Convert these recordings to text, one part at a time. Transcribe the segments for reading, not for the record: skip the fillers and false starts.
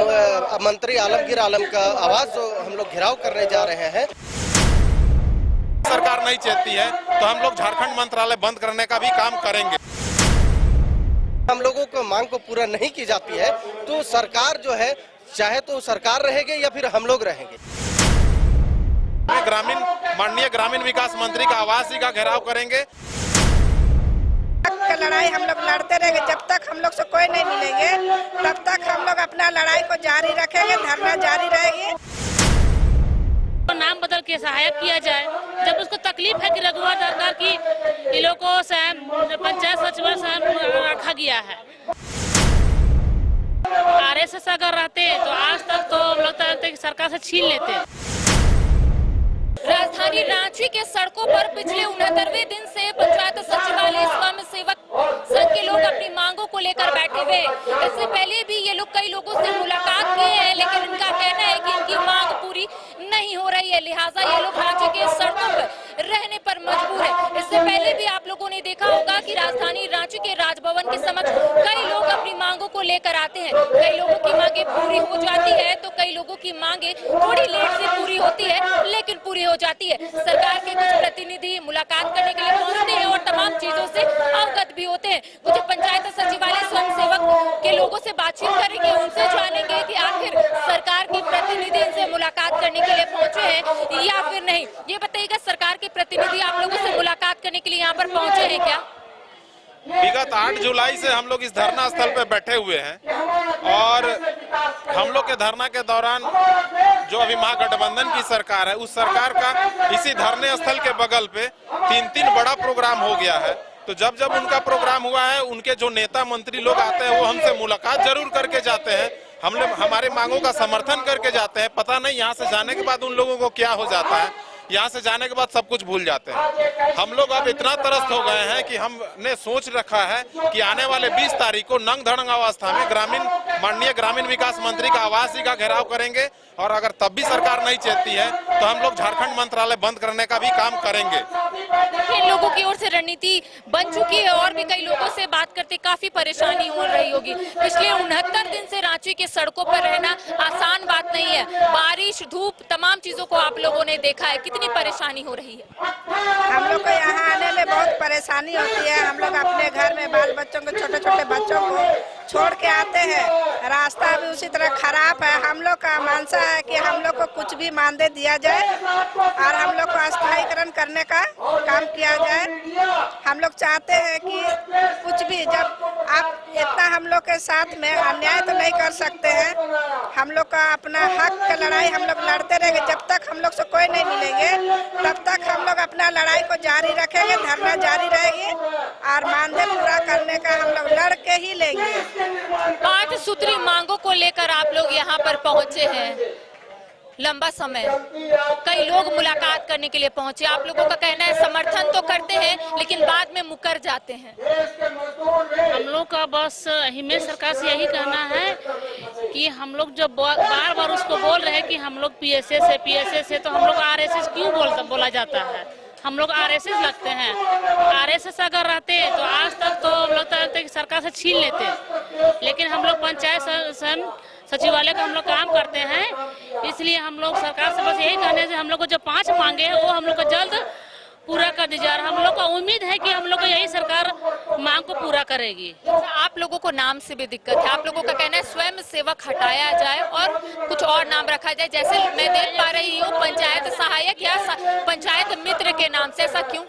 मंत्री आलमगीर आलम का आवास जो हम लोग घेराव करने जा रहे हैं। सरकार नहीं चाहती है तो हम लोग झारखंड मंत्रालय बंद करने का भी काम करेंगे। हम लोगों को मांग को पूरा नहीं की जाती है तो सरकार जो है चाहे तो सरकार रहेगी या फिर हम लोग रहेंगे। माननीय ग्रामीण विकास मंत्री का आवास ही का घेराव करेंगे। लड़ाई हम लोग लड़ते रहेंगे जब तक हम लोग से कोई नहीं मिलेंगे, तब तक हम लोग अपना लड़ाई को जारी रखेंगे, धरना जारी रहेगी। तो नाम बदल के सहायक किया जाए। जब उसको तकलीफ है कि रघुवर सरकार की इन लोगों को पंचायत सचिव से रखा गया है। आरएसएस अगर रहते तो आज तक तो लगता है कि सरकार से छीन लेते। राजधानी रांची के सड़कों पर पिछले 69वें दिन से पंचायत सचिवालय स्वयं सेवक संघ के लोग अपनी मांगों को लेकर बैठे हुए। इससे पहले भी ये लोग कई लोगों से मुलाकात किए हैं, लेकिन इनका कहना है कि इनकी मांग पूरी नहीं हो रही है, लिहाजा ये लोग रांची के सड़कों पर रहने पर मजबूर है। इससे पहले भी आप लोगों ने देखा होगा कि राजधानी रांची के राजभवन के समक्ष कई लोग अपनी मांगों को लेकर आते हैं। कई लोगों की मांगे पूरी हो जाती है तो कई लोगों की मांगे थोड़ी लेट से पूरी होती है, लेकिन पूरी हो जाती है। सरकार के कुछ प्रतिनिधि मुलाकात करने के लिए पहुंचते हैं और तमाम चीजों से अवगत भी होते हैं। कुछ पंचायत सचिवालय स्वयं सेवक के लोगों से बातचीत करेंगे, उनसे जानेंगे कि आखिर सरकार के प्रतिनिधि इनसे मुलाकात करने के लिए पहुंचे हैं या फिर नहीं। ये बताइएगा, सरकार के प्रतिनिधि आप लोगों से मुलाकात करने के लिए यहाँ पर पहुंचे हैं क्या? विगत 8 जुलाई से हम लोग इस धरना स्थल पे बैठे हुए हैं और हम लोग के धरना के दौरान जो अभी महागठबंधन की सरकार है उस सरकार का इसी धरने स्थल के बगल पे 3 बड़ा प्रोग्राम हो गया है। तो जब जब उनका प्रोग्राम हुआ है उनके जो नेता मंत्री लोग आते हैं वो हमसे मुलाकात जरूर करके जाते हैं, हम लोग हमारे मांगों का समर्थन करके जाते हैं। पता नहीं यहाँ से जाने के बाद उन लोगों को क्या हो जाता है, यहाँ से जाने के बाद सब कुछ भूल जाते हैं। हम लोग अब इतना त्रस्त हो गए हैं कि हमने सोच रखा है कि आने वाले 20 तारीख को नंग धड़ंग अवस्था में माननीय ग्रामीण विकास मंत्री का आवास ही का घेराव करेंगे और अगर तब भी सरकार नहीं चाहती है तो हम लोग झारखंड मंत्रालय बंद करने का भी काम करेंगे। इन लोगों की ओर से रणनीति बन चुकी है और भी कई लोगों से बात करते काफी परेशानी हो रही होगी। पिछले 69 दिन से रांची के सड़कों पर रहना आसान बात नहीं है। बारिश, धूप, तमाम चीजों को आप लोगों ने देखा है, कितनी परेशानी हो रही है। हम लोग को यहाँ आने में बहुत परेशानी होती है। हम लोग अपने घर में बाल बच्चों को, छोटे छोटे बच्चों को छोड़ के आते हैं, रास्ता भी उसी तरह खराब है। हम लोग का मानसा है कि हम लोग को कुछ भी मानदेय दिया जाए और हम लोग को अस्थायीकरण करने का काम किया जाए। हम लोग चाहते हैं कि कुछ भी, जब आप इतना हम लोग के साथ में अन्याय तो नहीं कर सकते हैं। हम लोग का अपना हक का लड़ाई हम लोग लड़ते रहेंगे जब तक हम लोग से कोई नहीं मिलेंगे, तब तक हम लोग अपना लड़ाई को जारी रखेंगे, धरना जारी रहेगी और मानदेय पूरा करने का हम लोग लड़ के ही लेंगे। 5 सूत्री मांगों को लेकर आप लोग यहाँ पर पहुंचे हैं। लंबा समय कई लोग मुलाकात करने के लिए पहुंचे। आप लोगों का कहना है समर्थन तो करते हैं लेकिन बाद में मुकर जाते हैं। हम लोग का बस हिमेश सरकार से यही कहना है कि हम लोग जब बार बार उसको बोल रहे हैं कि हम लोग पीएसएस है तो हम लोग आरएसएस क्यों बोला जाता है। हम लोग आरएसएस लगते हैं। आरएसएस अगर रहते तो आज तक तो लगता है कि सरकार से छीन लेते, लेकिन हम लोग पंचायत सचिवालय का हम लोग काम करते हैं। इसलिए हम लोग सरकार से बस यही कहने से हम लोग को जो 5 मांगे हैं वो हम लोग को जल्द पूरा कर दी जा रहा है। हम लोग को उम्मीद है कि हम लोग को यही सरकार मांग को पूरा करेगी। आप लोगों को नाम से भी दिक्कत है। आप लोगों का कहना है स्वयं सेवक हटाया जाए और कुछ और नाम रखा जाए। जैसे मैं देख पा रही हूँ पंचायत सहायक या पंचायत मित्र के नाम से, ऐसा क्यों?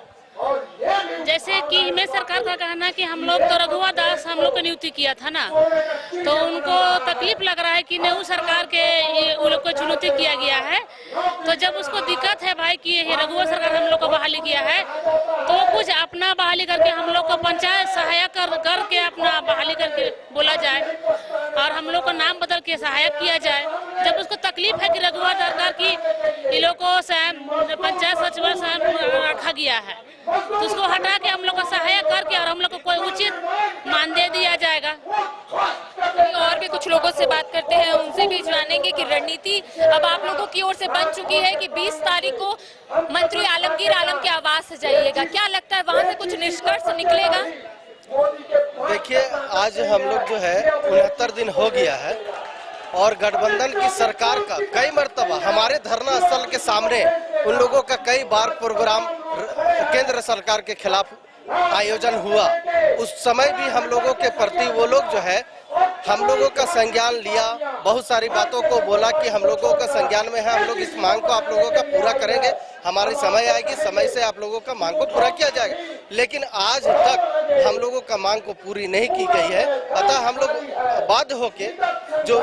जैसे कि हिमेश सरकार का कहना है कि हम लोग तो रघुवर दास हम लोग को नियुक्ति किया था ना, तो उनको तकलीफ लग रहा है कि नेहरू सरकार के उन लोग को चुनौती किया गया है। तो जब उसको दिक्कत है भाई कि रघुवर सरकार हम लोग को बहाली किया है तो कुछ अपना बहाली करके हम लोग को पंचायत सहायक करके अपना बहाली करके बोला जाए और हम लोग को नाम बदल के सहायक किया जाए। जब उसको तकलीफ है कि रघुवर सरकार की इन लोगों को पंचायत सचिव से रखा गया है तो उसको हटा के हम लोग को सहायक करके और हम लोग को कोई उचित मानदेय दिया जाएगा। और भी कुछ लोगों से बात करते हैं, उनसे भी जानेंगे कि रणनीति अब आप लोगों की ओर से बन चुकी है कि 20 तारीख को मंत्री आलमगीर आलम के आवास से जाइएगा। क्या लगता है वहां से कुछ निष्कर्ष निकलेगा? देखिए, आज हम लोग जो है 69 दिन हो गया है और गठबंधन की सरकार का कई मर्तबा हमारे धरना स्थल के सामने उन लोगों का कई बार प्रोग्राम केंद्र सरकार के खिलाफ आयोजन हुआ। उस समय भी हम लोगों के प्रति वो लोग जो है हम लोगों का संज्ञान लिया, बहुत सारी बातों को बोला कि हम लोगों का संज्ञान में है, हम लोग इस मांग को आप लोगों का पूरा करेंगे, हमारी समय आएगी, समय से आप लोगों का मांग को पूरा किया जाएगा। लेकिन आज तक हम लोगों का मांग को पूरी नहीं की गई है। अतः हम लोग बाध्य होके जो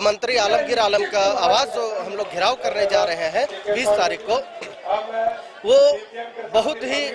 मंत्री आलमगीर आलम का आवाज जो हम लोग घेराव करने जा रहे हैं 20 तारीख को, वो बहुत ही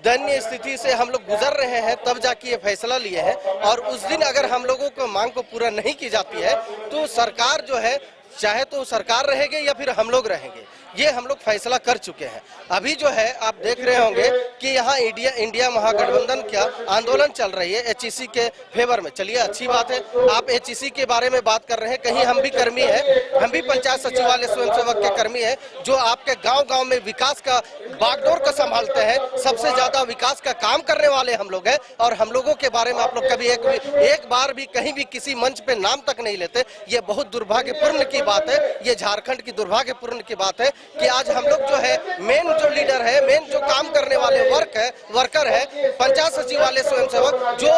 दयनीय स्थिति से हम लोग गुजर रहे हैं, तब जाके ये फैसला लिए हैं। और उस दिन अगर हम लोगों को मांग को पूरा नहीं की जाती है तो सरकार जो है चाहे तो सरकार रहेगी या फिर हम लोग रहेंगे, ये हम लोग फैसला कर चुके हैं। अभी जो है आप देख रहे होंगे कि यहाँ इंडिया महागठबंधन का आंदोलन चल रही है एचईसी के फेवर में। चलिए अच्छी बात है, आप एचईसी के बारे में बात कर रहे हैं, कहीं हम भी कर्मी है, हम भी पंचायत सचिवालय स्वयंसेवक के कर्मी है, जो आपके गांव-गांव में विकास का बागडोर को संभालते हैं, सबसे ज्यादा विकास का काम करने वाले हम लोग हैं। और हम लोगों के बारे में आप लोग कभी एक बार भी कहीं भी किसी मंच पे नाम तक नहीं लेते। ये बहुत दुर्भाग्यपूर्ण की बात है, ये झारखंड की दुर्भाग्यपूर्ण की बात है कि आज हम लोग जो है मेन जो लीडर है, मेन जो काम करने वाले वर्कर है पंचायत सचिवालय स्वयंसेवक, जो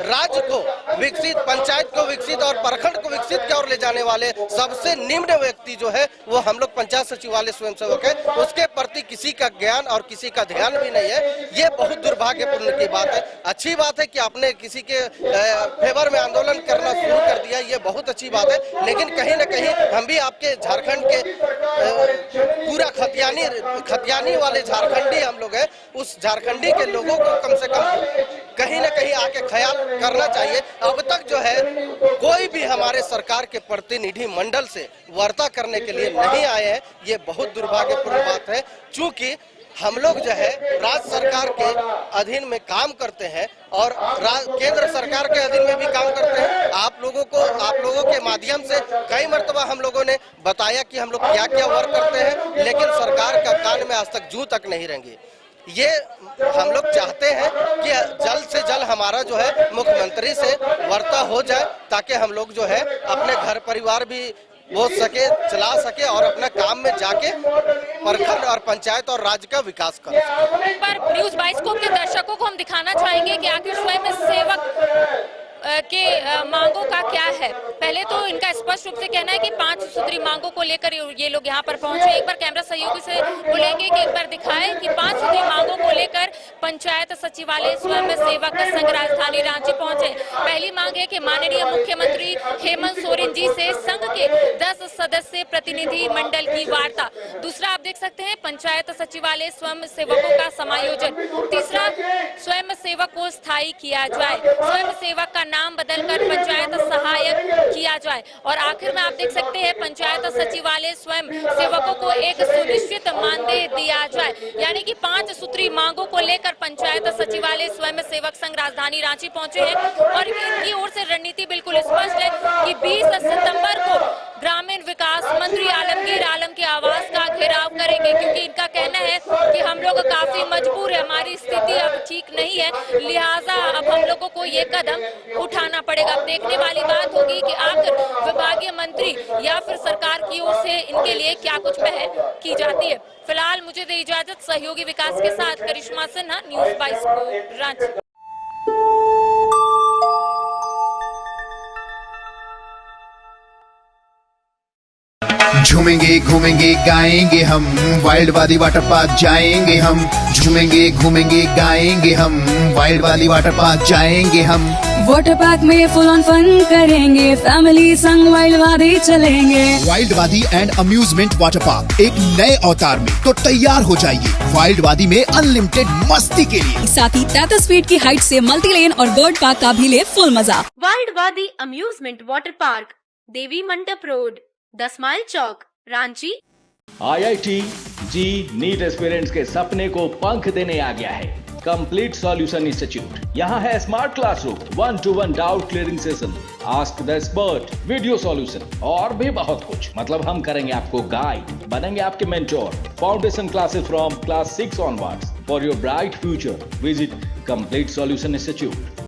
राज्य को विकसित, पंचायत को विकसित और प्रखंड को विकसित की ओर ले जाने वाले सबसे निम्न व्यक्ति जो है वो हम लोग पंचायत सचिवालय स्वयंसेवक है, उसके प्रति किसी का ज्ञान और किसी का ध्यान भी नहीं है। ये बहुत दुर्भाग्यपूर्ण की बात है। अच्छी बात है कि आपने किसी के फेवर में आंदोलन करना शुरू कर दिया, ये बहुत अच्छी बात है। लेकिन कहीं न कहीं हम भी आपके झारखंड के पूरा खतियानी वाले झारखंडी हम लोग हैं, उस झारखंडी के लोगों को कम से कम कहीं न कहीं आके ख्याल करना चाहिए। अब तक जो है कोई भी हमारे सरकार के प्रतिनिधि मंडल से वार्ता करने के लिए नहीं आए हैं, ये बहुत दुर्भाग्यपूर्ण बात है। चूंकि हम लोग जो है राज्य सरकार के अधीन में काम करते हैं और केंद्र सरकार के अधीन में भी काम करते हैं। आप लोगों के माध्यम से कई मर्तबा हम लोगों ने बताया कि हम लोग क्या क्या वर्क करते हैं, लेकिन सरकार का कान में आज तक जू तक नहीं रेंगी। ये हम लोग चाहते हैं कि जल्द से जल्द हमारा जो है मुख्यमंत्री से वार्ता हो जाए, ताकि हम लोग जो है अपने घर परिवार भी बोल सके, चला सके और अपना काम में जाके प्रखंड और पंचायत और राज्य का विकास कर सके। एक बार न्यूज़ बाइस्कोप के दर्शकों को हम दिखाना चाहेंगे कि आखिर स्वयं सेवक के मांगों का क्या है। पहले तो इनका स्पष्ट रूप से कहना है कि 5 सूत्री मांगों को लेकर ये लोग यहाँ पर पहुंचे। एक बार कैमरा सहयोगी से बोलेंगे कि एक बार दिखाएं कि 5 सूत्री मांगों को लेकर पंचायत सचिवालय स्वयं सेवक संघ राजधानी रांची पहुंचे। पहली मांग है कि माननीय मुख्यमंत्री हेमंत सोरेन जी से संघ के 10 सदस्य प्रतिनिधि मंडल की वार्ता। दूसरा आप देख सकते हैं पंचायत सचिवालय स्वयं सेवकों का समायोजन। तीसरा स्वयं सेवक को स्थायी किया जाए, स्वयं सेवक का नाम बदलकर पंचायत सहायक किया जाए। और आखिर में आप देख सकते हैं पंचायत सचिवालय स्वयं सेवकों को एक सुनिश्चित मानदेय दिया जाए। यानी कि 5 सूत्री मांगों को लेकर पंचायत सचिवालय स्वयं सेवक संघ राजधानी रांची पहुंचे हैं और इनकी ओर से रणनीति बिल्कुल स्पष्ट है कि 20 सितंबर को ग्रामीण विकास मंत्री आलमगीर आलम के आवास का घेराव करेंगे, क्योंकि इनका कहना है कि हम लोग काफी मजबूर है, हमारी स्थिति अब ठीक नहीं है, लिहाजा अब हम लोगों को ये कदम उठाना पड़ेगा। अब देखने वाली बात होगी कि आखिर विभागीय मंत्री या फिर सरकार की ओर से इनके लिए क्या कुछ पहल की जाती है। फिलहाल मुझे दे इजाजत, सहयोगी विकास के साथ करिश्मा सिन्हा, न्यूज़ 22 रांची। झूमेंगे घूमेंगे गाएंगे हम, वाइल्ड वाली वाटर पार्क जाएंगे हम। झूमेंगे घूमेंगे गाएंगे हम, वाइल्ड वाली वाटर पार्क जाएंगे हम। वाटर पार्क में फुल ऑन फन करेंगे, फैमिली संग वाइल्ड वादी चलेंगे। वाइल्ड वादी एंड अम्यूजमेंट वाटर पार्क एक नए अवतार में तो तैयार हो जाइए वाइल्ड वादी में अनलिमिटेड मस्ती के लिए। साथ ही 33 फीट की हाइट से मल्टी लेन और बर्ड पार्क का भी ले फुल मजा। वाइल्ड वादी अम्यूजमेंट वाटर पार्क, देवी मंडप रोड, 10 माइल चौक, रांची। IIT जी नीट एस्पिरेंट्स के सपने को पंख देने आ गया है कंप्लीट सॉल्यूशन इंस्टीट्यूट। यहाँ है smart classroom, 1-to-1 doubt clearing session, ask the expert, video solution और भी बहुत कुछ। मतलब हम करेंगे आपको गाइड, बनेंगे आपके mentor. Foundation classes from class 6 onwards for your bright future. Visit complete solution institute.